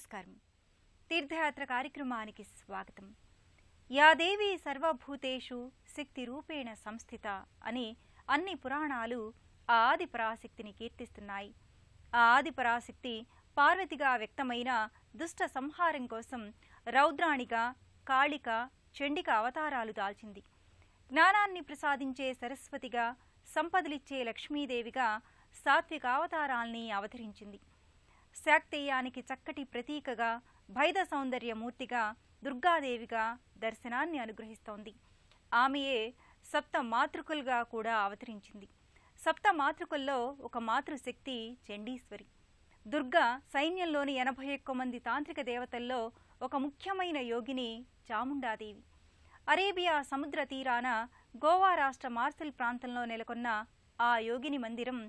నమస్కారం. తీర్థయాత్ర కార్యక్రమానికి స్వాగతం. యా దేవి సర్వభూతేషు శక్తి రూపేణ సంస్థిత అని అన్ని పురాణాలు ఆ ఆది పరాశక్తిని కీర్తిస్తున్నాయి. ఆ ఆది పరాశక్తి పార్వతిగా వ్యక్తమైన దుష్ట సంహారం కోసం రౌద్రాణిగా, కాళిక, చండిక అవతారాలు దాల్చింది. జ్ఞానాన్ని ప్రసాదించే సరస్వతిగా, సంపదలిచ్చే లక్ష్మీదేవిగా సాత్విక అవతారాల్ని అవతరించింది. శాక్తేయానికి చక్కటి ప్రతీకగా, భైద సౌందర్యమూర్తిగా, దుర్గాదేవిగా దర్శనాన్ని అనుగ్రహిస్తోంది. ఆమెయే సప్త మాతృకులుగా కూడా అవతరించింది. సప్త మాతృకుల్లో ఒక మాతృశక్తి చండీశ్వరి. దుర్గా సైన్యంలోని 81 మంది తాంత్రిక దేవతల్లో ఒక ముఖ్యమైన యోగిని చాముండాదేవి. అరేబియా సముద్ర తీరాన గోవా రాష్ట్ర మార్సెల్ ప్రాంతంలో నెలకొన్న ఆ యోగిని మందిరం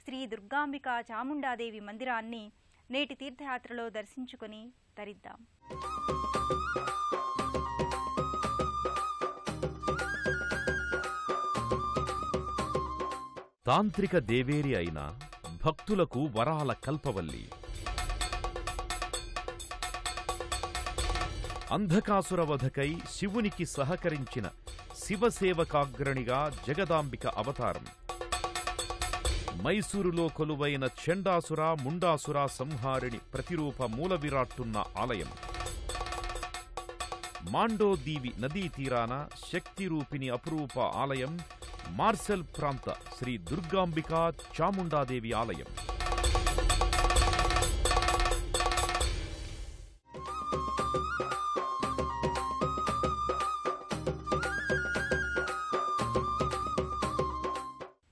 శ్రీ దుర్గాంబికా చాముండాదేవి మందిరాన్ని నేటి తీర్థయాత్రలో దర్శించుకొని తరిద్దాం. తాంత్రిక దేవేరి అయిన భక్తులకు వరాల కల్పవల్లి, అంధకాసురవధకై శివునికి సహకరించిన శివసేవకాగ్రణిగా జగదాంబిక అవతారం, మైసూరులో కొలువైన చండాసుర ముండాసుర సంహారిణి ప్రతిరూప మూల విరాట్టున్న ఆలయం, మాండోదీవి నదీ తీరాన శక్తిరూపిణి అపురూప ఆలయం మార్సెల్ ప్రాంత శ్రీ దుర్గాంబికా చాముండాదేవి ఆలయం.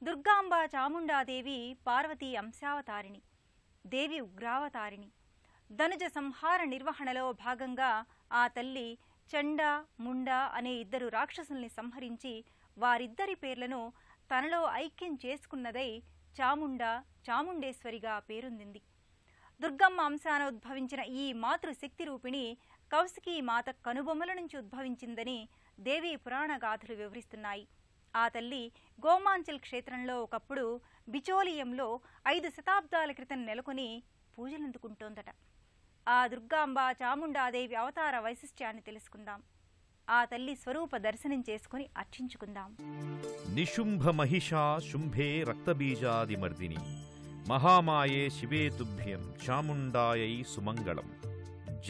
దుర్గాంబ చాముండాదేవి పార్వతీ అంశావతారిణి, దేవి ఉగ్రావతారిణి. ధనుజ సంహార నిర్వహణలో భాగంగా ఆ తల్లి చండ, ముండ అనే 2 రాక్షసుల్ని సంహరించి వారిద్దరి పేర్లను తనలో ఐక్యం చేసుకున్నదై చాముండ, చాముండేశ్వరిగా పేరొందింది. దుర్గమ్మ అంశాన ఉద్భవించిన ఈ మాతృశక్తి రూపిణి కౌశికీ మాత కనుబొమ్మల నుంచి ఉద్భవించిందని దేవీ పురాణ గాథలు వివరిస్తున్నాయి. ఆ తల్లి గోమాంచల్ క్షేత్రంలో ఒకప్పుడు బిచోలియంలో 5 శతాబ్దాల క్రితం నెలకొని పూజలందుకుంటోందట. ఆ దుర్గాంబ చాముండాదేవి అవతార వైశిష్ట్యాన్ని తెలుసుకుందాం. ఆ తల్లి స్వరూప దర్శనం చేసుకుని అర్చించుకుందాం. నిశుంభ మహిషా శుంభే రక్తబీజాదిమర్దిని మహామాయే శివే తుభ్యం చాముండాయై సుమంగళం.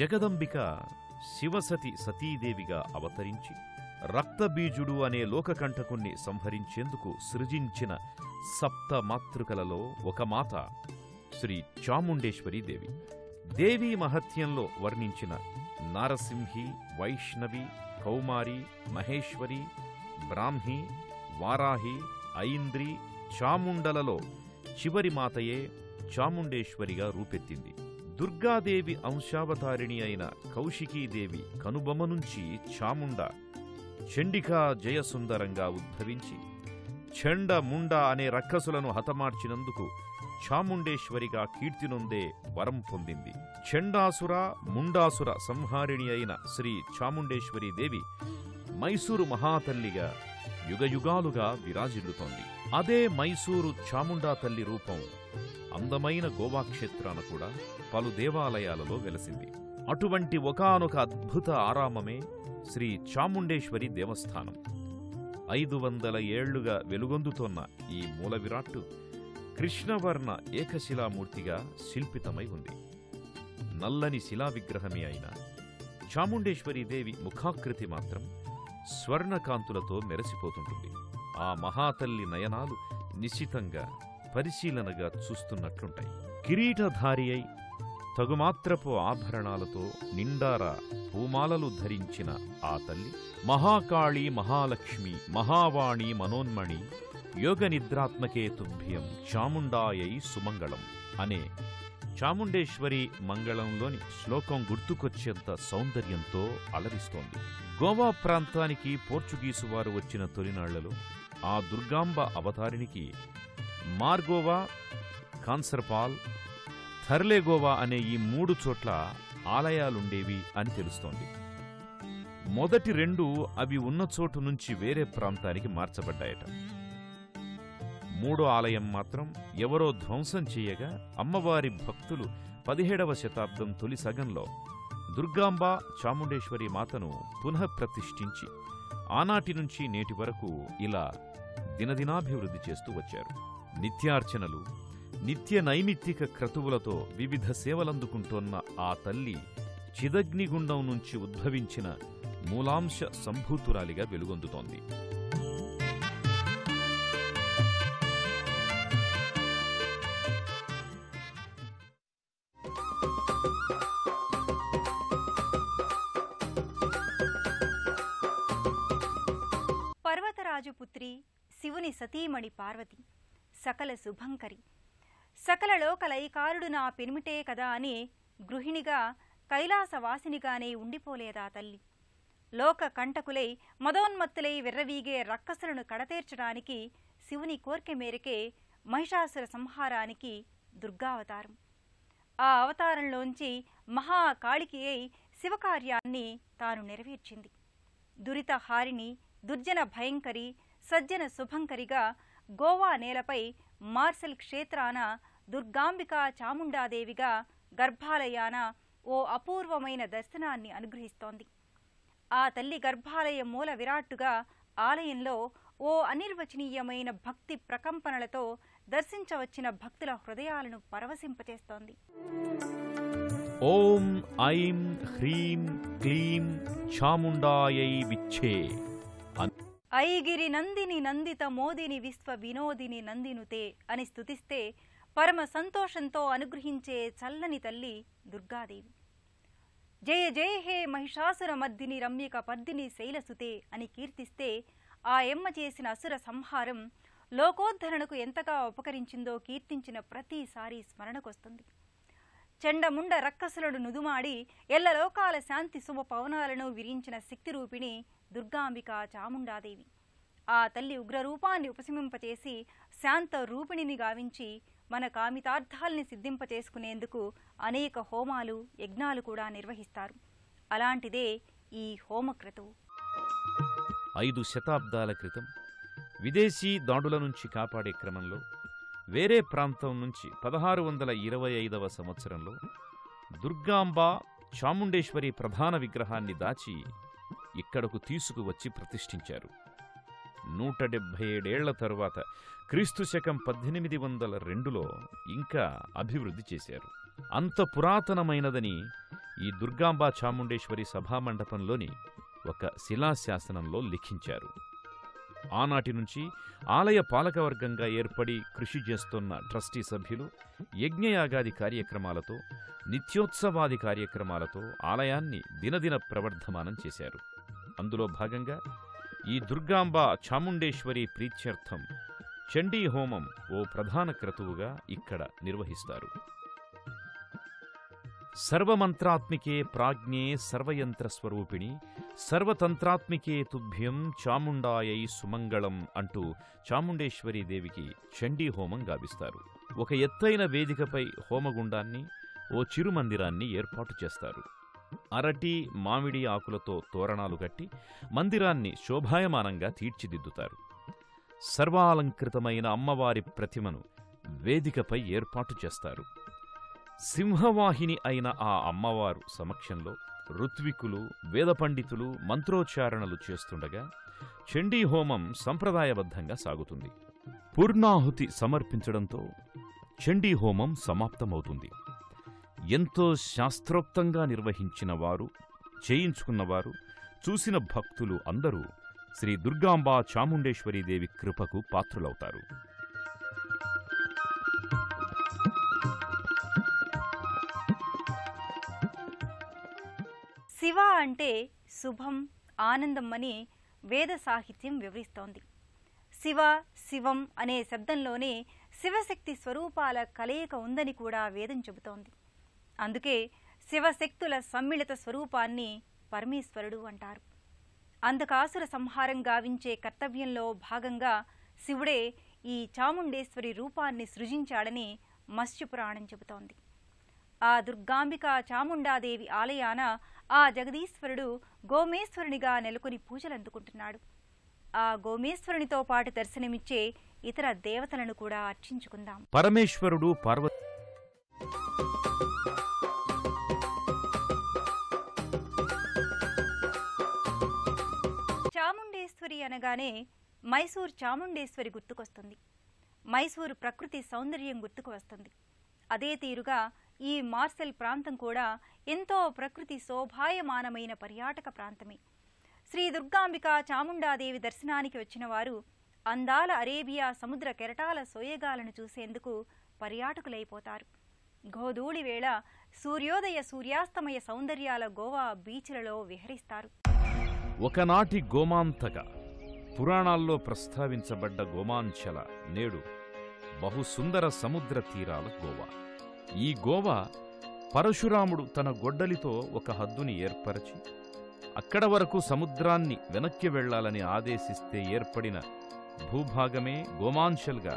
జగదంబిక శివసతి సతీదేవిగా అవతరించి రక్తబీజుడు అనే లోకకంఠకుణ్ణి సంహరించేందుకు సృజించిన సప్త మాతృకలలో ఒక మాత శ్రీ చాముండేశ్వరీ దేవి. దేవీ మహత్యంలో వర్ణించిన నారసింహి, వైష్ణవి, కౌమారి, మహేశ్వరి, బ్రాహ్మి, వారాహి, ఐంద్రి, చాముండలలో చివరి మాతయే చాముండేశ్వరిగా రూపెత్తింది. దుర్గాదేవి అంశావతారిణి అయిన కౌశికీదేవి కనుబొమ్మ నుంచి చాముండ చండికా జయసుందరంగా ఉద్భవించి చండ, ముండ అనే రక్కసులను హతమార్చినందుకు చాముండేశ్వరిగా కీర్తినొందే వరం పొందింది. చండాసుర, ముండాసుర సంహారిణి అయిన శ్రీ చాముండేశ్వరీ దేవి మైసూరు మహాతల్లిగా యుగయుగాలుగా విరాజిల్లుతోంది. అదే మైసూరు చాముండా తల్లి రూపం అందమైన గోవాక్షేత్రాన కూడా పలు దేవాలయాలలో వెలసింది. అటువంటి ఒకానొక అద్భుత ఆరామమే శ్రీ చాముండేశ్వరి దేవస్థానం. 500 ఏళ్లుగా వెలుగొందుతోన్న ఈ మూల విరాట్టు కృష్ణవర్ణ ఏకశిలామూర్తిగా శిల్పితమై ఉంది. నల్లని శిలా విగ్రహమే అయిన చాముండేశ్వరీదేవి ముఖాకృతి మాత్రం స్వర్ణకాంతులతో మెరసిపోతుంటుంది. ఆ మహాతల్లి నయనాలు నిశితంగా పరిశీలనగా చూస్తున్నట్లుంటాయి. కిరీటధారి అయి తగుమాత్రపు ఆభరణాలతో నిండారా పూమాలలు ధరించిన ఆ తల్లి మహాకాళి, మహాలక్ష్మి, మహావాణి, మనోన్మణి, యోగ నిద్రాత్మకే తుభ్యం చాముండాయై సుమంగళం అనే చాముండేశ్వరి మంగళంలోని శ్లోకం గుర్తుకొచ్చేంత సౌందర్యంతో అలరిస్తోంది. గోవా ప్రాంతానికి పోర్చుగీసు వారు వచ్చిన తొలినాళ్లలో ఆ దుర్గాంబ అవతారినికి మార్గోవా, కాన్సర్పాల్, థర్లేగోవా అనే ఈ 3 చోట్ల ఆలయాలుండేవి అని తెలుస్తోంది. మొదటి 2 అవి ఉన్న చోటు నుంచి వేరే ప్రాంతానికి మార్చబడ్డాయట. 3వ ఆలయం మాత్రం ఎవరో ధ్వంసం చేయగా అమ్మవారి భక్తులు 17వ శతాబ్దం తొలి సగంలో దుర్గాంబ చాముండేశ్వరి మాతను పునఃప్రతిష్ఠించి ఆనాటి నుంచి నేటి వరకు ఇలా దినదినాభివృద్ధి చేస్తూ వచ్చారు. నిత్యార్చనలు, నిత్య నైమిత్తిక క్రతువులతో వివిధ సేవలందుకుంటోన్న ఆ తల్లి చిదగ్నిగుండం నుంచి ఉద్భవించిన మూలాంశ సంభూతురాలిగా వెలుగొందుతోంది. పర్వతరాజుపుత్రి, శివుని సతీమణి పార్వతి, సకల శుభంకరి, సకల లోకలైకారుడు నా పెనిమిటే కదా అని గృహిణిగా కైలాసవాసినిగానే ఉండిపోలేదా తల్లి. లోక కంటకులై మదోన్మత్తులై విర్రవీగే రక్కసులను కడతేర్చడానికి శివుని కోర్కె మేరకే మహిషాసుర సంహారానికి దుర్గావతారం. ఆ అవతారంలోంచి మహాకాళికి అయి శివకార్యాన్ని తాను నెరవేర్చింది. దురిత హారిణి, దుర్జన భయంకరి, సజ్జన శుభంకరిగా గోవా నేలపై మార్సెల్ క్షేత్రాన దుర్గాంబికా చాముండాదేవిగా గర్భాలయాన ఓ అపూర్వమైన దర్శనాన్ని అనుగ్రహిస్తోంది. ఆ తల్లి గర్భాలయ మూల విరాట్టుగా ఆలయంలో ఓ అనిర్వచనీయమైన భక్తి ప్రకంపనలతో దర్శించవచ్చిన భక్తుల హృదయాలను పరవశింపచేస్తోంది. ఓం ఐం హ్రీం క్లీం చాముండాయై విచ్చే. ఐగిరి నందిని నందిత మోదిని విశ్వ వినోదిని నందినుతే అని స్తుతిస్తే పరమ సంతోషంతో అనుగ్రహించే చల్లని తల్లి దుర్గాదేవి. జయ జయ హే మహిషాసుర మర్దిని రమ్యక పద్దిని శైలసుతే అని కీర్తిస్తే ఆ ఎమ్మ చేసిన అసుర సంహారం లోకోద్ధరణకు ఎంతగా ఉపకరించిందో కీర్తించిన ప్రతిసారి స్మరణకొస్తుంది. చండముండ రక్కసులను నుదుమాడి ఎల్లలోకాల శాంతి శుభ పవనాలను విరించిన శక్తిరూపిణి దుర్గాంబికా చాముండాదేవి. ఆ తల్లి ఉగ్రరూపాన్ని ఉపశమింపచేసి శాంత రూపిణిని గావించి మన కామితార్థాల్ని సిద్ధింపచేసుకునేందుకు అనేక హోమాలు, యజ్ఞాలు కూడా నిర్వహిస్తారు. అలాంటిదే ఈ హోమక్రతువు. 5 శతాబ్దాల క్రితం విదేశీ దాడుల నుంచి కాపాడే క్రమంలో వేరే ప్రాంతం నుంచి 1625వ సంవత్సరంలో దుర్గాంబ చాముండేశ్వరి ప్రధాన విగ్రహాన్ని దాచి ఇక్కడకు తీసుకువచ్చి ప్రతిష్ఠించారు. 177 ఏళ్ల తరువాత క్రీస్తుశకం 1802లో ఇంకా అభివృద్ధి చేశారు. అంత పురాతనమైనదని ఈ దుర్గాంబా చాముండేశ్వరి సభామండపంలోని ఒక శిలాశాసనంలో లిఖించారు. ఆనాటి నుంచి ఆలయ పాలకవర్గంగా ఏర్పడి కృషి చేస్తున్న ట్రస్టీ సభ్యులు యజ్ఞయాగాది కార్యక్రమాలతో, నిత్యోత్సవాది కార్యక్రమాలతో ఆలయాన్ని దినదిన ప్రవర్ధమానం చేశారు. అందులో భాగంగా ఈ దుర్గాంబ చాముండేశ్వరి ప్రీత్యర్థం చండీ హోమం ఓ ప్రధాన క్రతువుగా ఇక్కడ నిర్వహిస్తారు. సర్వమంత్రాత్మికే ప్రాజ్ఞే సర్వయంత్ర స్వరూపిణి సర్వతంత్రాత్మికే తుభ్యం చాముండాయై సుమంగళం అంటూ చాముండేశ్వరీ దేవికి చండీ హోమం గావిస్తారు. ఒక ఎత్తైన వేదికపై హోమగుండాన్ని, ఓ చిరుమందిరాన్ని ఏర్పాటు చేస్తారు. అరటి, మామిడి ఆకులతో తోరణాలు కట్టి మందిరాన్ని శోభాయమానంగా తీర్చిదిద్దుతారు. సర్వాలంకృతమైన అమ్మవారి ప్రతిమను వేదికపై ఏర్పాటు చేస్తారు. సింహవాహిని అయిన ఆ అమ్మవారు సమక్షంలో ఋత్వికులు, వేద పండితులు మంత్రోచ్చారణలు చేస్తుండగా చండీ హోమం సంప్రదాయబద్ధంగా సాగుతుంది. పూర్ణాహుతి సమర్పించడంతో చండీ హోమం సమాప్తమవుతుంది. ఎంతో శాస్త్రోక్తంగా నిర్వహించిన వారు, చేయించుకున్నవారు, చూసిన భక్తులు అందరూ శ్రీ దుర్గాంబా చాముండేశ్వరీదేవి కృపకు పాత్రులవుతారు. శివ అంటే శుభం, ఆనందం అని వేద సాహిత్యం వివరిస్తోంది. శివ, శివం అనే శబ్దంలోనే శివశక్తి స్వరూపాల కలయిక ఉందని కూడా వేదం చెబుతోంది. అందుకే శివశక్తుల సమ్మిళిత స్వరూపాన్ని పరమేశ్వరుడు అంటారు. అంధకాసుర సంహారం గావించే కర్తవ్యంలో భాగంగా శివుడే ఈ చాముండేశ్వరి రూపాన్ని సృజించాడని మత్స్యపురాణం చెబుతోంది. ఆ దుర్గాంబికా చాముండాదేవి ఆలయాన ఆ జగదీశ్వరుడు గోమేశ్వరునిగా నెలకొని పూజలందుకుంటున్నాడు. ఆ గోమేశ్వరునితో పాటు దర్శనమిచ్చే ఇతర దేవతలను కూడా అర్చించుకుందాం. పరమేశ్వరుడు పార్వతి చాముండేశ్వరి అనగానే మైసూర్ చాముండేశ్వరి గుర్తుకొస్తుంది. మైసూరు ప్రకృతి సౌందర్యం గుర్తుకు వస్తుంది. అదే తీరుగా ఈ మార్సెల్ ప్రాంతం కూడా ఎంతో ప్రకృతి శోభాయమానమైన పర్యాటక ప్రాంతమే. శ్రీ దుర్గాంబిక చాముండాదేవి దర్శనానికి వచ్చిన వారు అందాల అరేబియా సముద్ర కెరటాల సోయగాలను చూసేందుకు పర్యాటకులైపోతారు. గోధూళి వేళ సూర్యోదయ సూర్యాస్తమయ సౌందర్యాల గోవా బీచ్లలో విహరిస్తారు. ఒకనాటి గోమాంతక పురాణాల్లో ప్రస్తావించబడ్డ గోమాంచల నేడు బహుసుందర సముద్ర తీరాల గోవా. ఈ గోవా పరశురాముడు తన గొడ్డలితో ఒక హద్దుని ఏర్పరచి అక్కడ వరకు సముద్రాన్ని వెనక్కి వెళ్లాలని ఆదేశిస్తే ఏర్పడిన భూభాగమే గోమాంచల్గా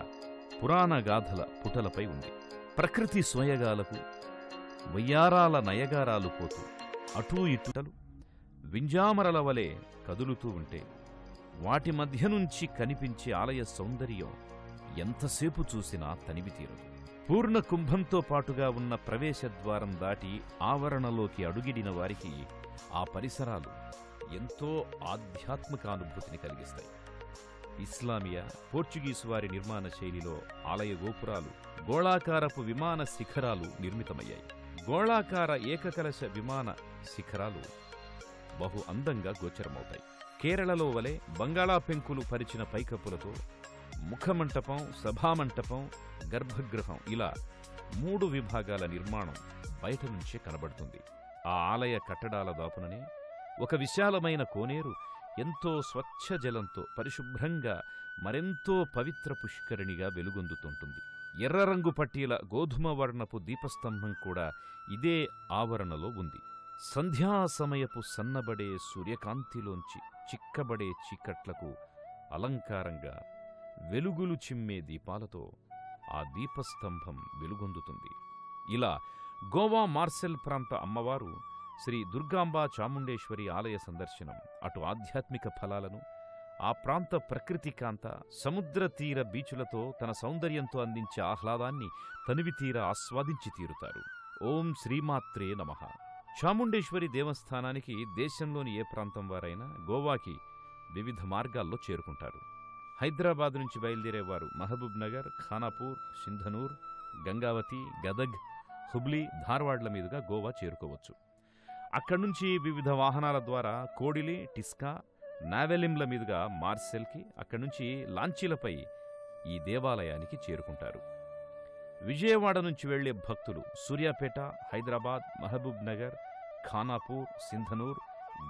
పురాణ గాథల పుటలపై ఉంది. ప్రకృతి స్వయగాలకు వయ్యారాల నయగారాలు పోతూ అటూ ఇటుటలు వింజామరల వలె కదులుతూ ఉంటే వాటి మధ్య నుంచి కనిపించే ఆలయ సౌందర్యం ఎంతసేపు చూసినా తనివి తీరదు. పూర్ణ కుంభంతో పాటుగా ఉన్న ప్రవేశద్వారం దాటి ఆవరణలోకి అడుగిడిన వారికి ఆ పరిసరాలు ఎంతో ఆధ్యాత్మిక అనుభూతిని కలిగిస్తాయి. ఇస్లామియా, పోర్చుగీసు వారి నిర్మాణ శైలిలో ఆలయ గోపురాలు గోళాకారపు విమాన శిఖరాలు నిర్మితమయ్యాయి. గోళాకార ఏకకలశ విమాన శిఖరాలు బహు అందంగా గోచరమవుతాయి. కేరళలో వలె బంగాళా పెంకులు పరిచిన పైకప్పులతో ముఖమంటపం, సభామంటపం, గర్భగృహం ఇలా 3 విభాగాల నిర్మాణం బయట నుంచే కనబడుతుంది. ఆ ఆలయ కట్టడాల దాపుననే ఒక విశాలమైన కోనేరు ఎంతో స్వచ్ఛ జలంతో పరిశుభ్రంగా మరెంతో పవిత్ర పుష్కరిణిగా వెలుగొందుతుంటుంది. ఎర్రరంగు పట్టీల గోధుమ వర్ణపు దీపస్తంభం కూడా ఇదే ఆవరణలో ఉంది. సంధ్యా సమయపు సన్నబడే సూర్యకాంతిలోంచి చిక్కబడే చీకట్లకు అలంకారంగా వెలుగులు చిమ్మే దీపాలతో ఆ దీపస్తంభం వెలుగొందుతుంది. ఇలా గోవా మార్సెల్ ప్రాంత అమ్మవారు శ్రీ దుర్గాంబా చాముండేశ్వరి ఆలయ సందర్శనం అటు ఆధ్యాత్మిక ఫలాలను, ఆ ప్రాంత ప్రకృతి కాంత, సముద్ర తీర బీచులతో తన సౌందర్యంతో అందించే ఆహ్లాదాన్ని తనివితీర ఆస్వాదించి తీరుతారు. ఓం శ్రీమాత్రే నమః. చాముండేశ్వరి దేవస్థానానికి దేశంలోని ఏ ప్రాంతం వారైనా గోవాకి వివిధ మార్గాల్లో చేరుకుంటారు. హైదరాబాద్ నుంచి బయలుదేరేవారు మహబూబ్ నగర్, ఖానాపూర్, సింధనూర్, గంగావతి, గదగ్, హుబ్లీ, ధార్వాడ్ల మీదుగా గోవా చేరుకోవచ్చు. అక్కడ్నుంచి వివిధ వాహనాల ద్వారా కోడిలి, టిస్కా, నావెలింల మీదుగా మార్సెల్కి, అక్కడ్నుంచి లాంచీలపై ఈ దేవాలయానికి చేరుకుంటారు. విజయవాడ నుంచి వెళ్లే భక్తులు సూర్యాపేట, హైదరాబాద్, మహబూబ్ నగర్, ఖానాపూర్, సింధనూర్,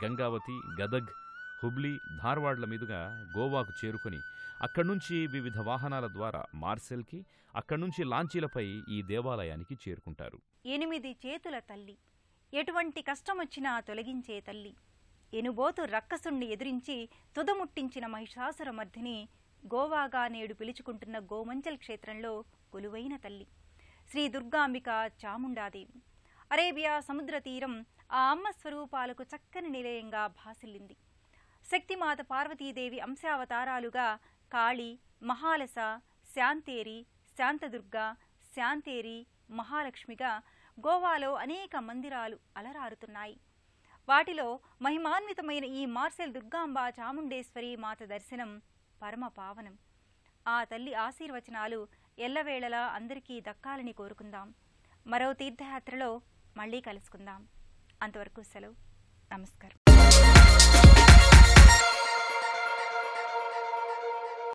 గంగావతి, గదగ్, హుబ్లీ, ధార్వాడ్ల మీదుగా గోవాకు చేరుకుని అక్కడ్నుంచి వివిధ వాహనాల ద్వారా మార్సెల్కి, అక్కడ్నుంచి లాంచీలపై ఈ దేవాలయానికి చేరుకుంటారు. 8 చేతుల తల్లి, ఎటువంటి కష్టమొచ్చినా తొలగించే తల్లి, ఎనుబోతు రక్కసుణ్ణి ఎదిరించి తుదముట్టించిన మహిషాసురమర్ధిని గోవాగా నేడు పిలుచుకుంటున్న గోమంచల్ క్షేత్రంలో కొలువైన తల్లి శ్రీ దుర్గాంబిక చాముండాదేవి. అరేబియా సముద్ర తీరం ఆ అమ్మ స్వరూపాలకు చక్కని నిలయంగా భాసిల్లింది. శక్తిమాత పార్వతీదేవి అంశావతారాలుగా కాళి, మహాలస, శాంతేరి, శాంతదుర్గ, శాంతేరి, మహాలక్ష్మిగా గోవాలో అనేక మందిరాలు అలరారుతున్నాయి. వాటిలో మహిమాన్వితమైన ఈ మార్సెల్ దుర్గాంబా చాముండేశ్వరి మాత దర్శనం పరమ పావనం. ఆ తల్లి ఆశీర్వచనాలు ఎల్లవేళలా అందరికీ దక్కాలని కోరుకుందాం. మరో తీర్థయాత్రలో మళ్ళీ కలుసుకుందాం. అంతవరకు సెలవు. నమస్కారం.